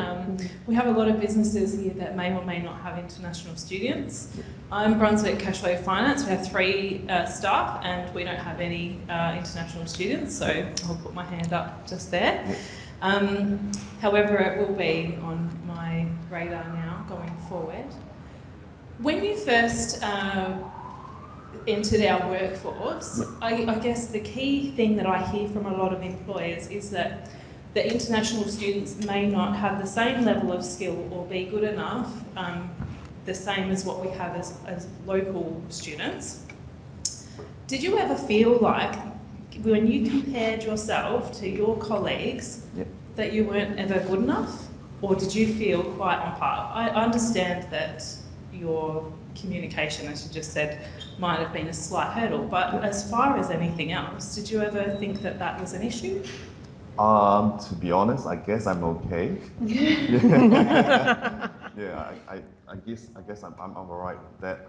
We have a lot of businesses here that may or may not have international students. I'm Brunswick Cashflow Finance. We have 3 staff and we don't have any international students, so I'll put my hand up just there. However, it will be on my radar now going forward. When you first entered our workforce, I guess the key thing that I hear from a lot of employers is that the international students may not have the same level of skill or be good enough, the same as what we have as local students. Did you ever feel like, when you compared yourself to your colleagues, that you weren't ever good enough? Or did you feel quite on par? I understand that your communication, as you just said, might have been a slight hurdle, but as far as anything else, did you ever think that that was an issue? To be honest, I guess I'm okay. I guess I'm alright with that.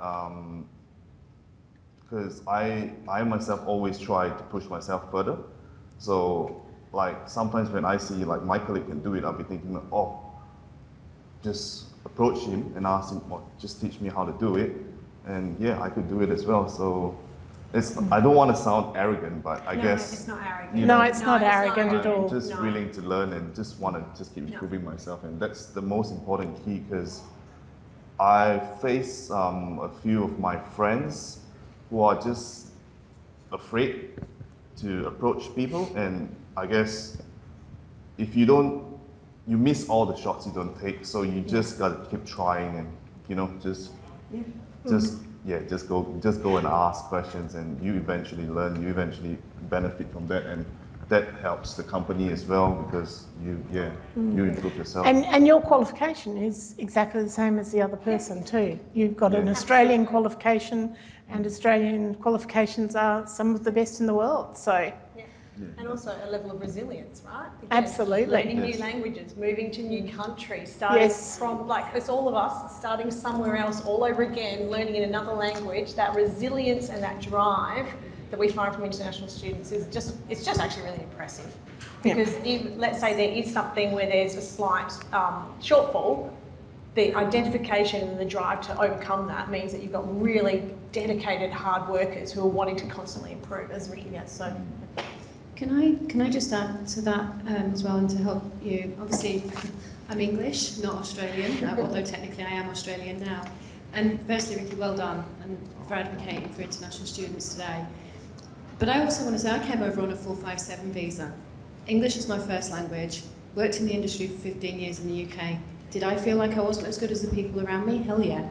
Because I myself always try to push myself further. So like sometimes when I see like my colleague can do it, I'll be thinking, oh, just approach him and ask him, well, just teach me how to do it. And I could do it as well. So I don't want to sound arrogant, but I guess it's not arrogant. you know, No, it's not arrogant at all. I'm just willing to learn and just want to just keep improving myself, and that's the most important key, because I face a few of my friends who are just afraid to approach people, and I guess if you don't, you miss all the shots you don't take, so you just gotta keep trying and just go and ask questions, and you eventually learn, you eventually benefit from that, and that helps the company as well, because you improve yourself. And your qualification is exactly the same as the other person too. You've got an Australian qualification, and Australian qualifications are some of the best in the world. So. And also a level of resilience, right? Because Absolutely. learning new languages, moving to new countries, starting from, like, it's all of us, starting somewhere else all over again, learning in another language, that resilience and that drive that we find from international students is it's just actually really impressive. Because let's say there is something where there's a slight shortfall, the identification and the drive to overcome that means that you've got really dedicated hard workers who are wanting to constantly improve, as Ricky gets. So. Can I just add to that as well, and to help you? Obviously, I'm English, not Australian, although technically I am Australian now. And firstly, Ricky, well done, and for advocating for international students today. But I also want to say I came over on a 457 visa. English is my first language, worked in the industry for 15 years in the UK. Did I feel like I wasn't as good as the people around me? Hell yeah.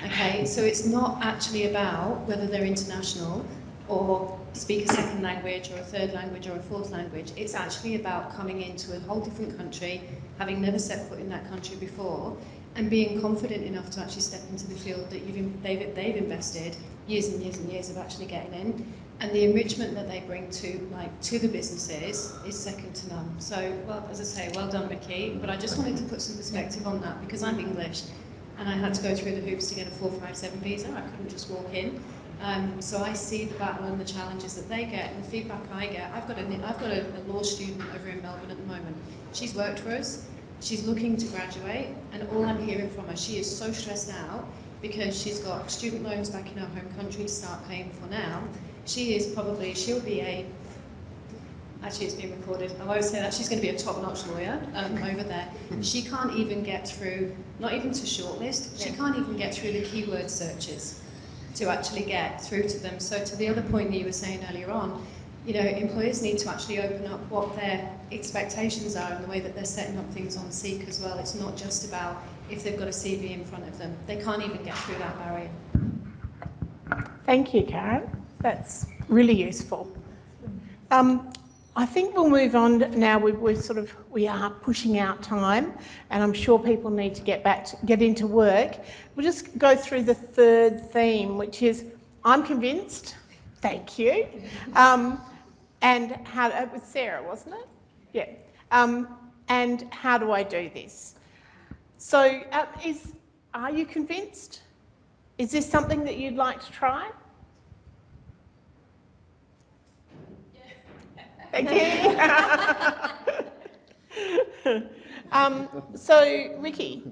Okay, so it's not actually about whether they're international or speak a second language or a third language or a fourth language. It's actually about coming into a whole different country, having never set foot in that country before, and being confident enough to actually step into the field that they've invested years and years and years of actually getting in. And the enrichment that they bring to the businesses is second to none. So, well, as I say, well done, Ricky. But I just wanted to put some perspective on that, because I'm English and I had to go through the hoops to get a 457 visa. I couldn't just walk in. So I see the battle and the challenges that they get, and the feedback I get. I've got a law student over in Melbourne at the moment. She's worked for us. She's looking to graduate, and all I'm hearing from her, she is so stressed out because she's got student loans back in her home country to start paying for now. She'll be a, actually it's being recorded, I always say that, she's going to be a top-notch lawyer over there. She can't even get through, not even to shortlist, she can't even get through the keyword searches to actually get through to them. So to the other point that you were saying earlier on, employers need to actually open up what their expectations are and the way that they're setting up things on Seek as well. It's not just about if they've got a CV in front of them. They can't even get through that barrier. Thank you, Karen. That's really useful. I think we'll move on now. We are pushing out time, and I'm sure people need to get into work. We'll just go through the third theme, which is I'm convinced. Thank you. And how it was Sarah, wasn't it? Yeah. And how do I do this? So, are you convinced? Is this something that you'd like to try? Thank you. So, Ricky,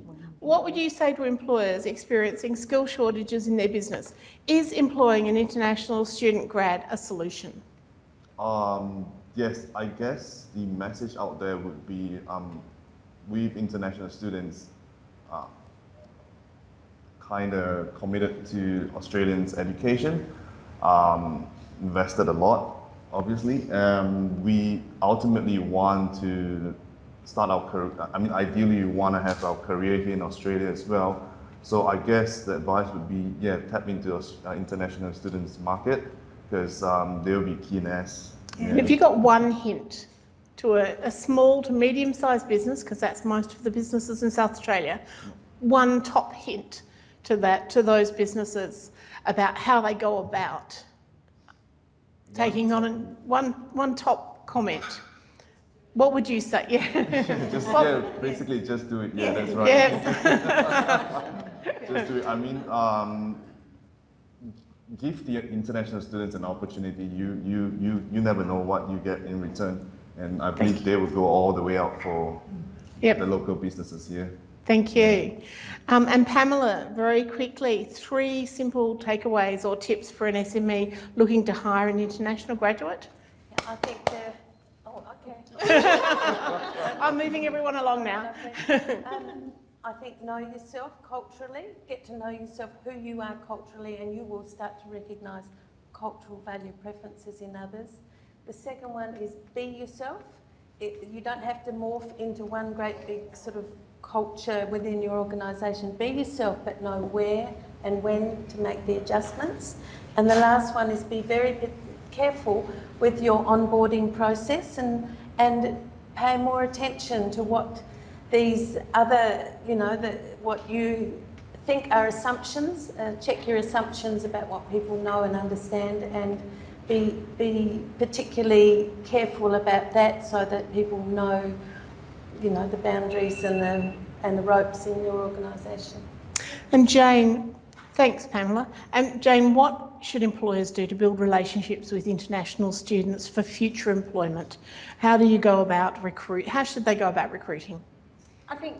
what would you say to employers experiencing skill shortages in their business? Is employing an international student grad a solution? Yes, I guess the message out there would be with international students kind of committed to Australians' education, invested a lot, obviously. We ultimately want to start our career, ideally we want to have our career here in Australia as well. So I guess the advice would be, tap into international students market, because they'll be keen as. Yeah. If you got one hint to a small to medium-sized business, because that's most of the businesses in South Australia, one top hint to those businesses about how they go about taking on one top comment, what would you say? Basically just do it. Yeah, that's right. Yes. Just do it. Give the international students an opportunity. You never know what you get in return, and I believe they will go all the way out for the local businesses here. Thank you. And Pamela, very quickly, 3 simple takeaways or tips for an SME looking to hire an international graduate? Yeah, I think they're... Oh, okay. I'm moving everyone along now. I think know yourself culturally, get to know yourself, who you are culturally, and you will start to recognise cultural value preferences in others. The second one is be yourself. You don't have to morph into one great big sort of culture within your organisation. Be yourself, but know where and when to make the adjustments. And the last one is be very careful with your onboarding process and pay more attention to what these other, what you think are assumptions. Check your assumptions about what people know and understand, and be particularly careful about that so that people know, the boundaries and the ropes in your organisation. And Jane, thanks Pamela. And Jane, what should employers do to build relationships with international students for future employment? How do you go about how should they go about recruiting? I think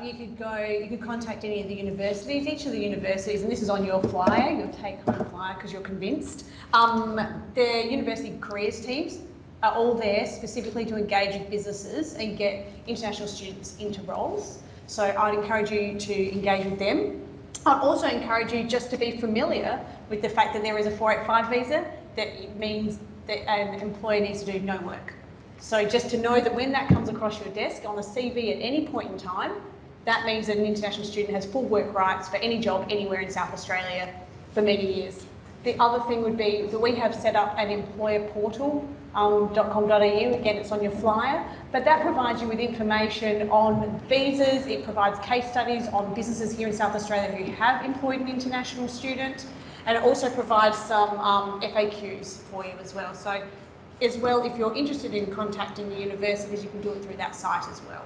you could contact any of the universities. Each of the universities, and this is on your flyer, your take-home flyer, because you're convinced. The university careers teams are all there specifically to engage with businesses and get international students into roles. So I'd encourage you to engage with them. I'd also encourage you just to be familiar with the fact that there is a 485 visa. That means that an employer needs to do no work. So just to know that when that comes across your desk on a CV at any point in time, that means that an international student has full work rights for any job anywhere in South Australia for many years. The other thing would be that we have set up an employer portal, .com.au, again it's on your flyer, but that provides you with information on visas, it provides case studies on businesses here in South Australia who have employed an international student, and it also provides some FAQs for you as well. So as well, if you're interested in contacting the universities, you can do it through that site as well.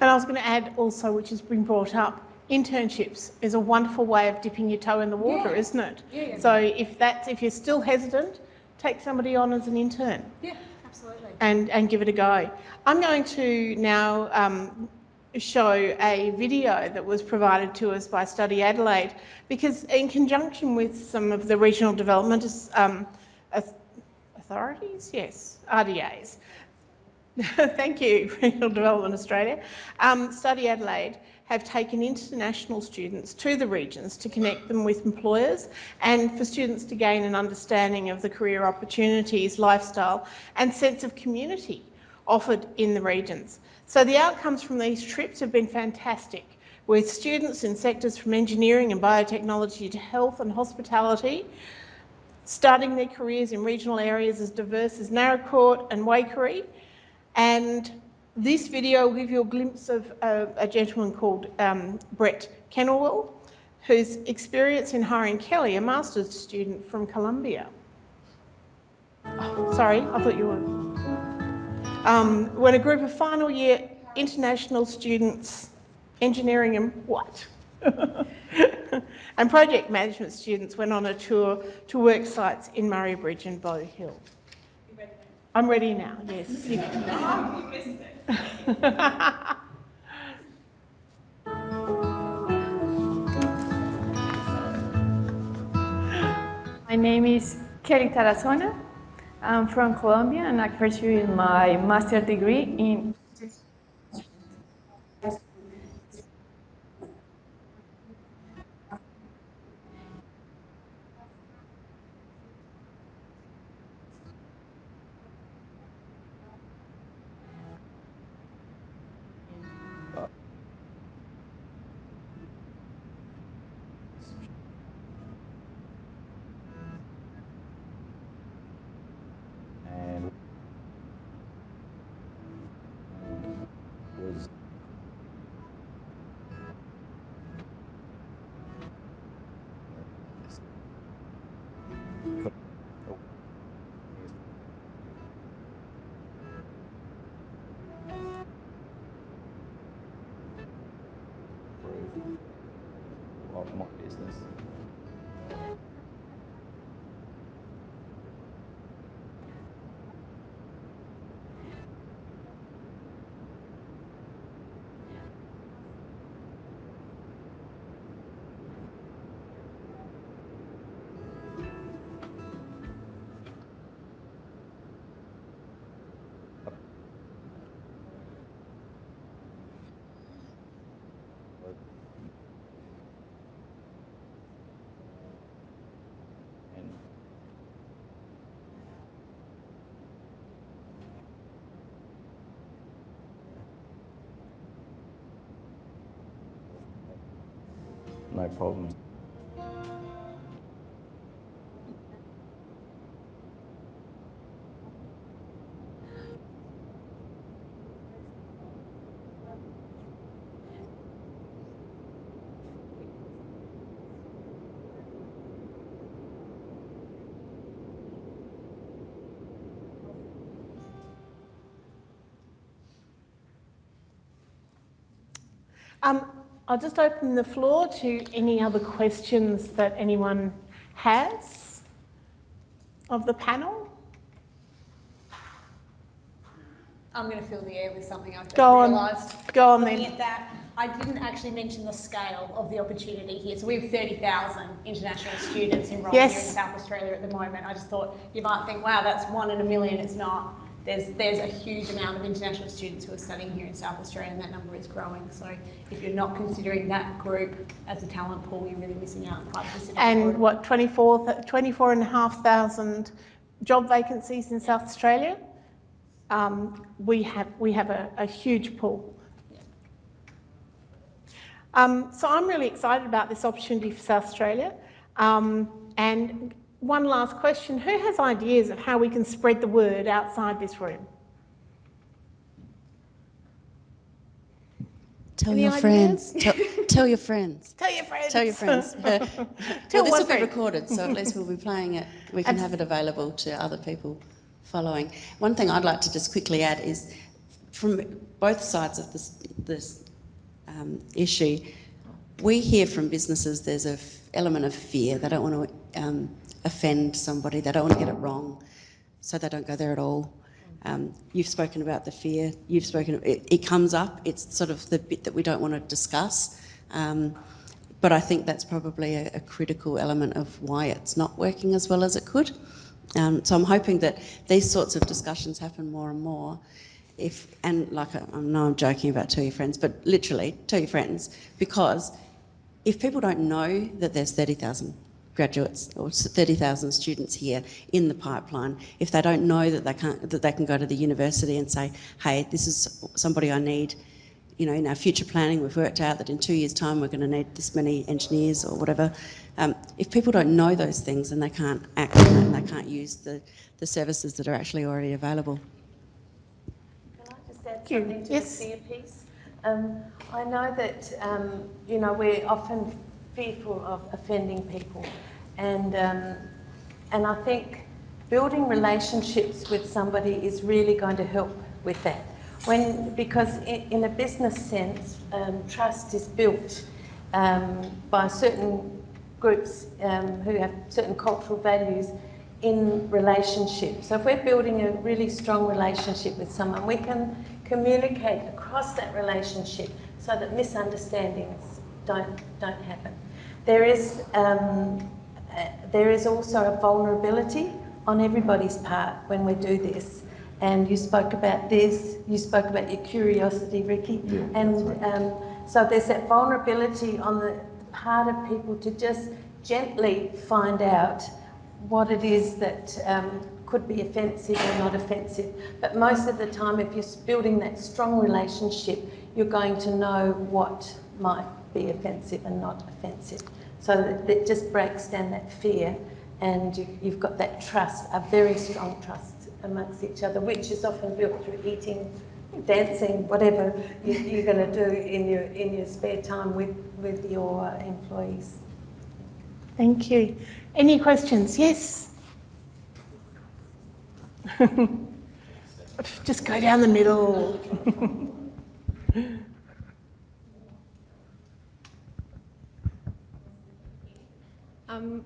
And I was going to add also, which has been brought up, internships is a wonderful way of dipping your toe in the water, isn't it? Yeah. So if you're still hesitant, take somebody on as an intern. Yeah, absolutely. And give it a go. I'm going to now show a video that was provided to us by Study Adelaide, because in conjunction with some of the regional development authorities, yes, RDAs. Thank you, Regional Development Australia. Study Adelaide have taken international students to the regions to connect them with employers and for students to gain an understanding of the career opportunities, lifestyle and sense of community offered in the regions. So the outcomes from these trips have been fantastic, with students in sectors from engineering and biotechnology to health and hospitality starting their careers in regional areas as diverse as Naracoorte and Waikerie. And this video will give you a glimpse of a gentleman called Brett Kenilworth, whose experience in hiring Kelly, a master's student from Columbia. Oh, sorry, I thought you were. When a group of final year international students, engineering and what? and project management students went on a tour to work sites in Murray Bridge and Bow Hill. I'm ready now, yes. You missed it. My name is Kelly Tarazona. I'm from Colombia and I'm pursuing my master's degree in and was of my business. And no problems. I'll just open the floor to any other questions that anyone has of the panel. I'm going to fill the air with something I've just realised. Go on Looking then. at that, I didn't actually mention the scale of the opportunity here. So we have 30,000 international students enrolled here in South Australia at the moment. I just thought you might think, wow, that's 1 in a million. It's not. There's a huge amount of international students who are studying here in South Australia, and that number is growing. So if you're not considering that group as a talent pool, you're really missing out on quite a specific And group. what, 24,500 job vacancies in South Australia? We have a huge pool. So I'm really excited about this opportunity for South Australia. And one last question, who has ideas of how we can spread the word outside this room? Tell Any your ideas? friends. Tell your friends. Tell your friends. Tell your friends. Tell Well, this one will be friend. recorded, so at least we'll be playing it. We can have it available to other people following. One thing I'd like to just quickly add is, from both sides of this issue, we hear from businesses there's an element of fear. They don't want to offend somebody. They don't want to get it wrong, so they don't go there at all. You've spoken about the fear. You've spoken. It comes up. It's sort of the bit that we don't want to discuss. But I think that's probably a critical element of why it's not working as well as it could. So I'm hoping that these sorts of discussions happen more and more. and like I know I'm joking about tell your friends, but literally tell your friends, because if people don't know that there's 30,000 graduates or 30,000 students here in the pipeline, if they don't know that they can go to the university and say, hey, this is somebody I need, you know, in our future planning we've worked out that in 2 years' time we're going to need this many engineers or whatever. If people don't know those things, then they can't act on it and they can't use the services that are actually already available. Can I just add something to the fear piece? I know that, you know, we're often fearful of offending people, and I think building relationships with somebody is really going to help with that. Because in a business sense, trust is built by certain groups who have certain cultural values in relationships. So if we're building a really strong relationship with someone, we can communicate across that relationship so that misunderstandings don't happen. There is also a vulnerability on everybody's part when we do this. And you spoke about this, you spoke about your curiosity, Ricky. Yeah, and so there's that vulnerability on the part of people to just gently find out what it is that could be offensive or not offensive. But most of the time, if you're building that strong relationship, you're going to know what might be offensive and not offensive. So that it just breaks down that fear, and you've got that trust, a very strong trust amongst each other, which is often built through eating, dancing, whatever you're going to do in your spare time with your employees. Thank you. Any questions? Yes? Just go down the middle.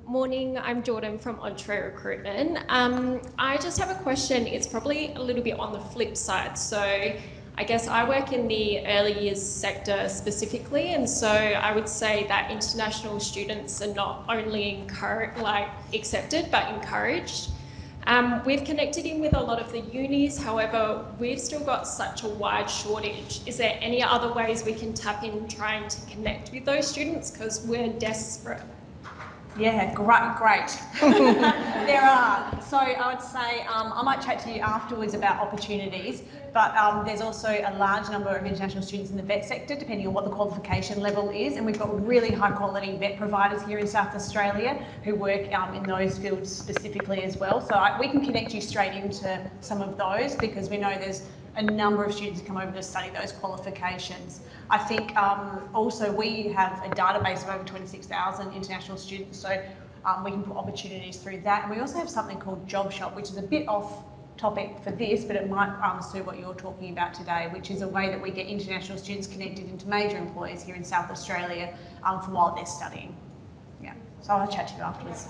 Morning, I'm Jordan from Entree Recruitment. I just have a question. It's probably a little bit on the flip side. So I guess I work in the early years sector specifically, and so I would say that international students are not only accepted but encouraged. We've connected in with a lot of the unis, however, we've still got such a wide shortage. Is there any other ways we can tap in trying to connect with those students? Because we're desperate. Yeah, great. There are. So I would say I might chat to you afterwards about opportunities, but there's also a large number of international students in the vet sector, depending on what the qualification level is, and we've got really high quality vet providers here in South Australia who work in those fields specifically as well. So we can connect you straight into some of those, because we know there's a number of students who come over to study those qualifications. I think also we have a database of over 26,000 international students, so we can put opportunities through that. And we also have something called Job Shop, which is a bit off topic for this, but it might suit what you're talking about today, which is a way that we get international students connected into major employers here in South Australia for while they're studying. Yeah, so I'll chat to you afterwards.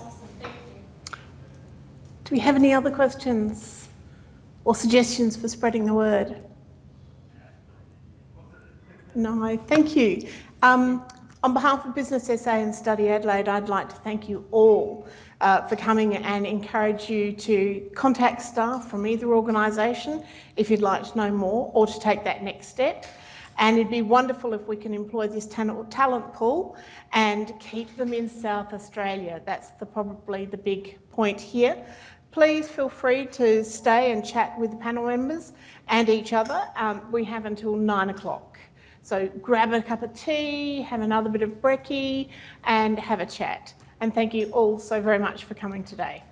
Do we have any other questions or suggestions for spreading the word? No, thank you. On behalf of Business SA and Study Adelaide, I'd like to thank you all for coming and encourage you to contact staff from either organisation if you'd like to know more or to take that next step. And it'd be wonderful if we can employ this talent pool and keep them in South Australia. That's probably the big point here. Please feel free to stay and chat with the panel members and each other. We have until 9 o'clock. So grab a cup of tea, have another bit of brekkie and have a chat. And thank you all so very much for coming today.